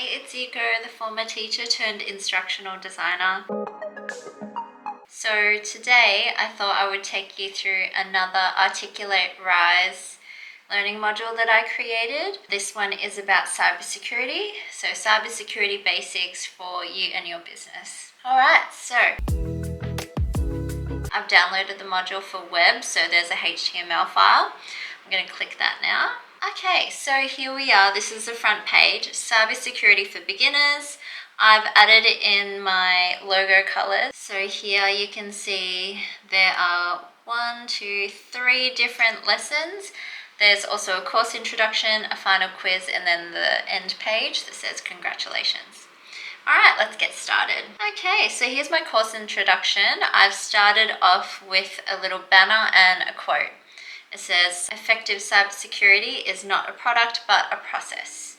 Hey, it's Yuko, the former teacher turned instructional designer. So today I thought I would take you through another Articulate Rise learning module that I created. This one is about cybersecurity, so cybersecurity basics for you and your business. Alright, so I've downloaded the module for web, so there's a HTML file. I'm going to click that now. Okay, so here we are. This is the front page, Cybersecurity for Beginners. I've added it in my logo colors. So here you can see there are 3 different lessons. There's also a course introduction, a final quiz, and then the end page that says congratulations. Alright, let's get started. Okay, so here's my course introduction. I've started off with a little banner and a quote. It says, effective cybersecurity is not a product, but a process.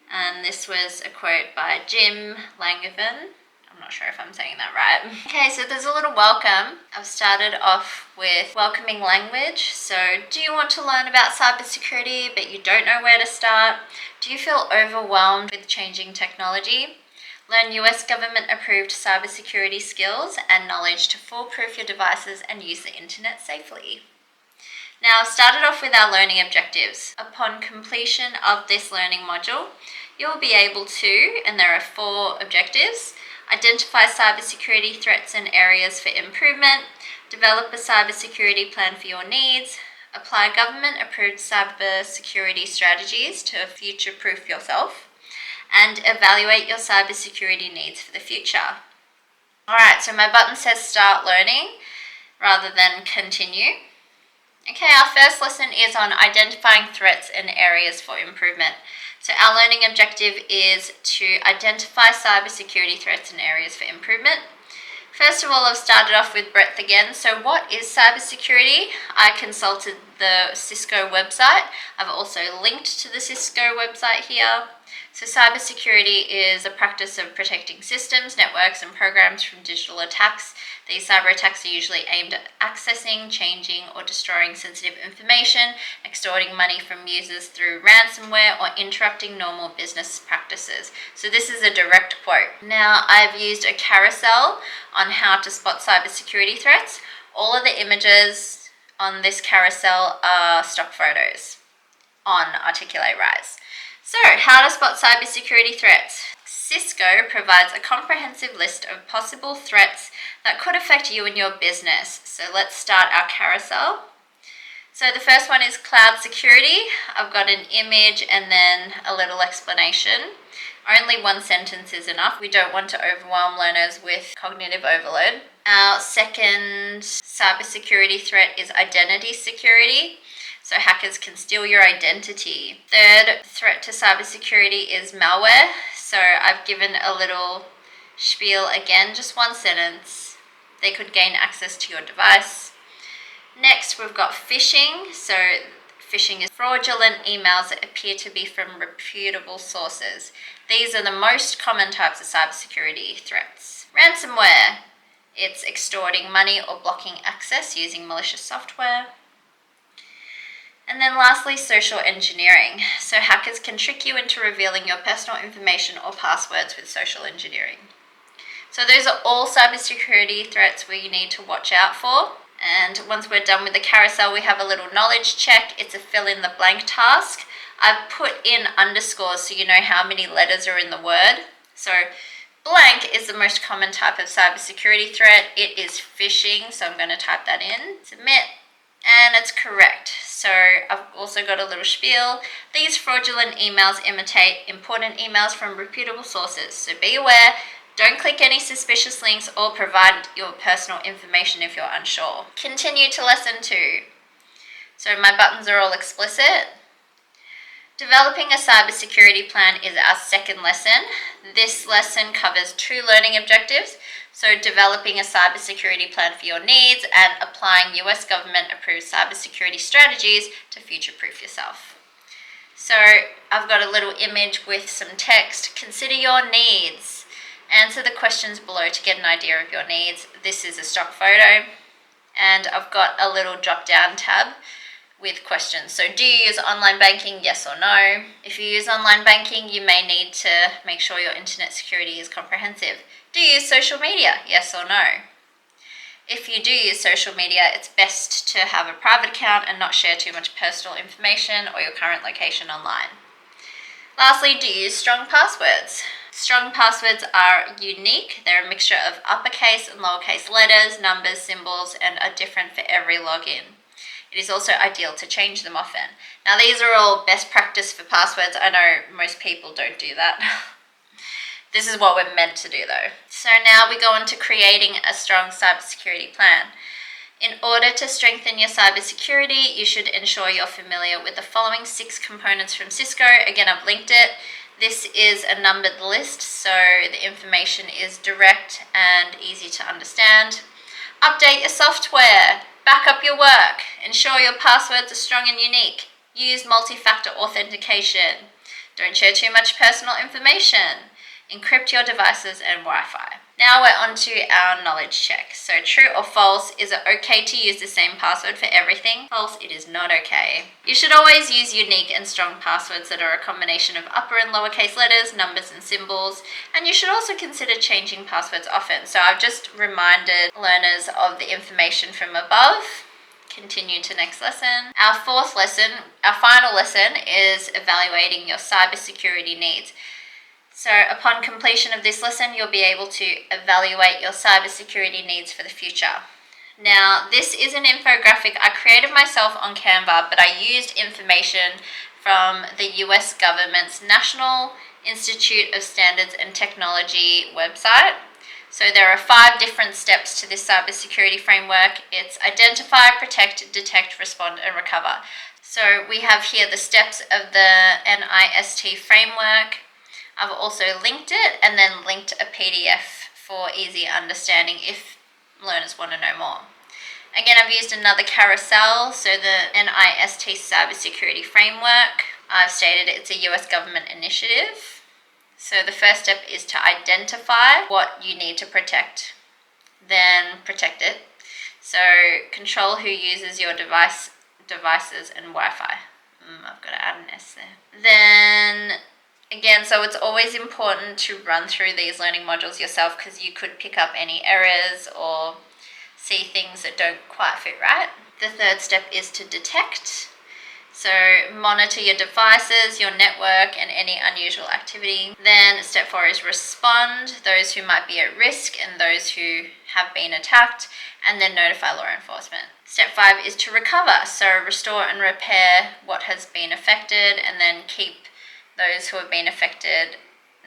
And this was a quote by Jim Langevin. I'm not sure if I'm saying that right. Okay, so there's a little welcome. I've started off with welcoming language. So, do you want to learn about cybersecurity, but you don't know where to start? Do you feel overwhelmed with changing technology? Learn US government-approved cybersecurity skills and knowledge to foolproof your devices and use the internet safely. Now, I've started off with our learning objectives. Upon completion of this learning module, you'll be able to, and there are 4 objectives, identify cybersecurity threats and areas for improvement, develop a cybersecurity plan for your needs, apply government-approved cybersecurity strategies to future-proof yourself, and evaluate your cybersecurity needs for the future. Alright, so my button says start learning rather than continue. Okay, our first lesson is on identifying threats and areas for improvement. So our learning objective is to identify cybersecurity threats and areas for improvement. First of all, I've started off with breadth again. So what is cybersecurity? I consulted the Cisco website. I've also linked to the Cisco website here. So cybersecurity is the practice of protecting systems, networks, and programs from digital attacks. These cyber attacks are usually aimed at accessing, changing, or destroying sensitive information, extorting money from users through ransomware, or interrupting normal business practices. So this is a direct quote. Now, I've used a carousel on how to spot cybersecurity threats. All of the images on this carousel are stock photos on Articulate Rise. So, how to spot cybersecurity threats. Cisco provides a comprehensive list of possible threats that could affect you and your business. So let's start our carousel. So the first one is cloud security. I've got an image and then a little explanation. Only 1 sentence is enough. We don't want to overwhelm learners with cognitive overload. Our second cybersecurity threat is identity security. So hackers can steal your identity. Third threat to cybersecurity is malware. So I've given a little spiel again, just 1 sentence. They could gain access to your device. Next, we've got phishing. So phishing is fraudulent emails that appear to be from reputable sources. These are the most common types of cybersecurity threats. Ransomware. It's extorting money or blocking access using malicious software. And then lastly, social engineering. So hackers can trick you into revealing your personal information or passwords with social engineering. So those are all cybersecurity threats we need to watch out for. And once we're done with the carousel, we have a little knowledge check. It's a fill in the blank task. I've put in underscores so you know how many letters are in the word. So blank is the most common type of cybersecurity threat. It is phishing, so I'm going to type that in. Submit. And it's correct. So I've also got a little spiel. These fraudulent emails imitate important emails from reputable sources. So be aware, don't click any suspicious links or provide your personal information if you're unsure. Continue to lesson 2. So my buttons are all explicit. Developing a cybersecurity plan is our second lesson. This lesson covers 2 learning objectives. So developing a cybersecurity plan for your needs and applying US government-approved cybersecurity strategies to future-proof yourself. So I've got a little image with some text. Consider your needs. Answer the questions below to get an idea of your needs. This is a stock photo. And I've got a little drop-down tab with questions. So do you use online banking? Yes or no. If you use online banking, you may need to make sure your internet security is comprehensive. Do you use social media? Yes or no. If you do use social media, it's best to have a private account and not share too much personal information or your current location online. Lastly, do you use strong passwords? Strong passwords are unique. They're a mixture of uppercase and lowercase letters, numbers, symbols, and are different for every login. It is also ideal to change them often. Now, these are all best practice for passwords. I know most people don't do that. This is what we're meant to do though. So now we go on to creating a strong cybersecurity plan. In order to strengthen your cybersecurity, you should ensure you're familiar with the following 6 components from Cisco. Again, I've linked it. This is a numbered list, so the information is direct and easy to understand. Update your software. Back up your work. Ensure your passwords are strong and unique. Use multi-factor authentication. Don't share too much personal information. Encrypt your devices and Wi-Fi. Now we're on to our knowledge check. So true or false, is it okay to use the same password for everything? False, it is not okay. You should always use unique and strong passwords that are a combination of upper and lowercase letters, numbers and symbols, and you should also consider changing passwords often. So I've just reminded learners of the information from above. Continue to next lesson. Our final lesson is evaluating your cybersecurity needs. So upon completion of this lesson, you'll be able to evaluate your cybersecurity needs for the future. Now, this is an infographic I created myself on Canva, but I used information from the US government's National Institute of Standards and Technology website. So there are 5 different steps to this cybersecurity framework. It's identify, protect, detect, respond, and recover. So we have here the steps of the NIST framework. I've also linked it and then linked a PDF for easy understanding if learners want to know more. Again, I've used another carousel, so the NIST Cybersecurity Framework. I've stated it's a US government initiative. So the first step is to identify what you need to protect, then protect it. So control who uses your devices and Wi-Fi. I've got to add an S there. Then again, so it's always important to run through these learning modules yourself because you could pick up any errors or see things that don't quite fit right. The third step is to detect. So monitor your devices, your network, and any unusual activity. Then step 4 is respond, those who might be at risk and those who have been attacked, and then notify law enforcement. Step 5 is to recover, so restore and repair what has been affected, and then keep those who have been affected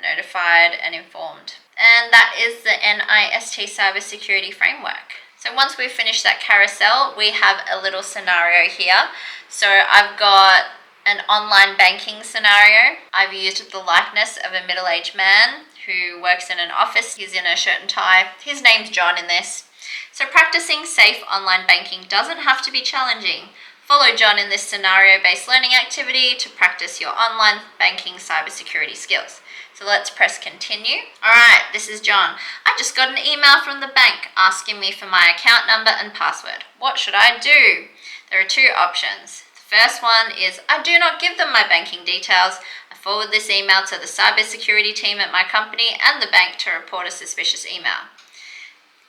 notified and informed. And that is the NIST Cybersecurity Framework. So once we've finished that carousel, we have a little scenario here. So I've got an online banking scenario. I've used the likeness of a middle-aged man who works in an office. He's in a shirt and tie. His name's John in this. So practicing safe online banking doesn't have to be challenging. Follow John in this scenario-based learning activity to practice your online banking cybersecurity skills. So let's press continue. Alright, this is John. I just got an email from the bank asking me for my account number and password. What should I do? There are 2 options. The first one is I do not give them my banking details. I forward this email to the cybersecurity team at my company and the bank to report a suspicious email.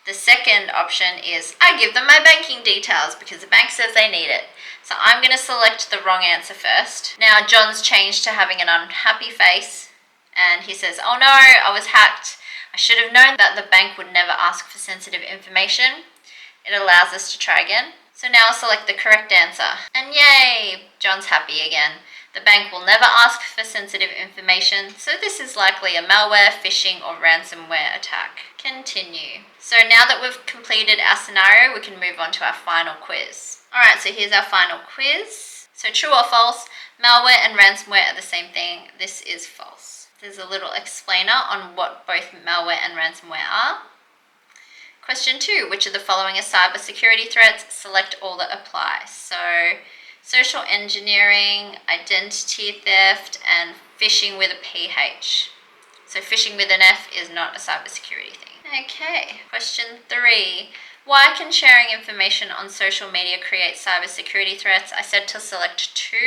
The second option is I give them my banking details because the bank says they need it. So I'm going to select the wrong answer first. Now John's changed to having an unhappy face and he says, oh no, I was hacked. I should have known that the bank would never ask for sensitive information. It allows us to try again. So now select the correct answer. And yay, John's happy again. The bank will never ask for sensitive information, so this is likely a malware, phishing, or ransomware attack. Continue. So now that we've completed our scenario, we can move on to our final quiz. Alright, so here's our final quiz. So true or false, malware and ransomware are the same thing. This is false. There's a little explainer on what both malware and ransomware are. Question 2, which of the following are cybersecurity threats? Select all that apply. So social engineering, identity theft, and phishing with a PH. So phishing with an F is not a cybersecurity thing. Okay, question 3. Why can sharing information on social media create cybersecurity threats? I said to select 2.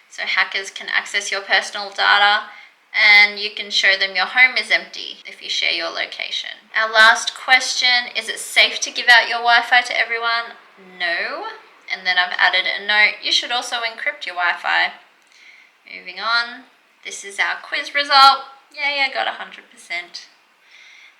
So hackers can access your personal data and you can show them your home is empty if you share your location. Our last question, is it safe to give out your Wi-Fi to everyone? No. And then I've added a note, you should also encrypt your Wi-Fi. Moving on, this is our quiz result. Yay, I got 100%.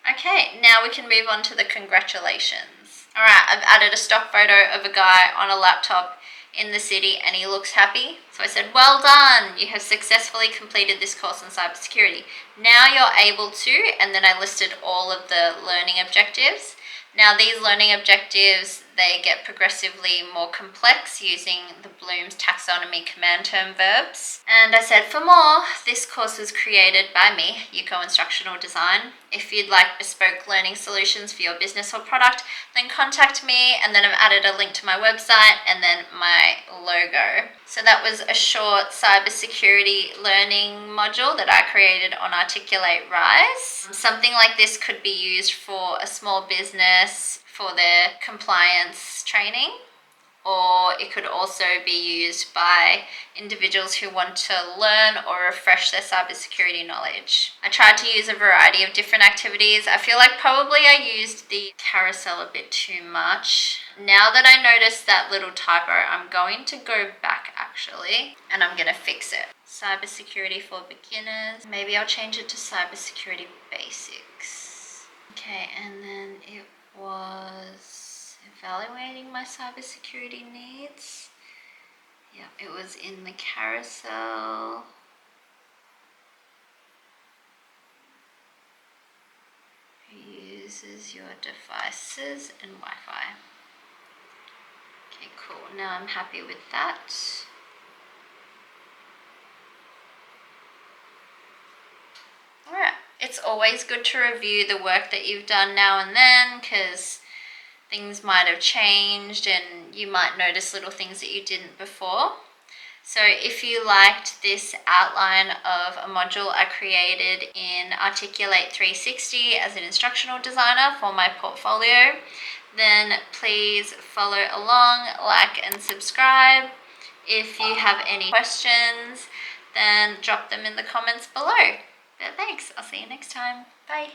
Okay, now we can move on to the congratulations. Alright, I've added a stock photo of a guy on a laptop in the city and he looks happy. So I said, well done, you have successfully completed this course on cybersecurity. Now you're able to, and then I listed all of the learning objectives. Now these learning objectives, they get progressively more complex using the Bloom's taxonomy command term verbs. And I said, for more, this course was created by me, Yuko Instructional Design. If you'd like bespoke learning solutions for your business or product, then contact me, and then I've added a link to my website and then my logo. So that was a short cybersecurity learning module that I created on Articulate Rise. Something like this could be used for a small business for their compliance training, or it could also be used by individuals who want to learn or refresh their cybersecurity knowledge. I tried to use a variety of different activities. I feel like probably I used the carousel a bit too much. Now that I noticed that little typo, I'm going to go back actually, and I'm going to fix it. Cybersecurity for beginners. Maybe I'll change it to cybersecurity basics. Okay, and then it was evaluating my cybersecurity needs. Yeah, it was in the carousel. Who uses your devices and Wi-Fi? Okay, cool. Now I'm happy with that. Alright, it's always good to review the work that you've done now and then, because things might have changed and you might notice little things that you didn't before. So if you liked this outline of a module I created in Articulate 360 as an instructional designer for my portfolio, then please follow along, like and subscribe. If you have any questions, then drop them in the comments below. But thanks, I'll see you next time. Bye.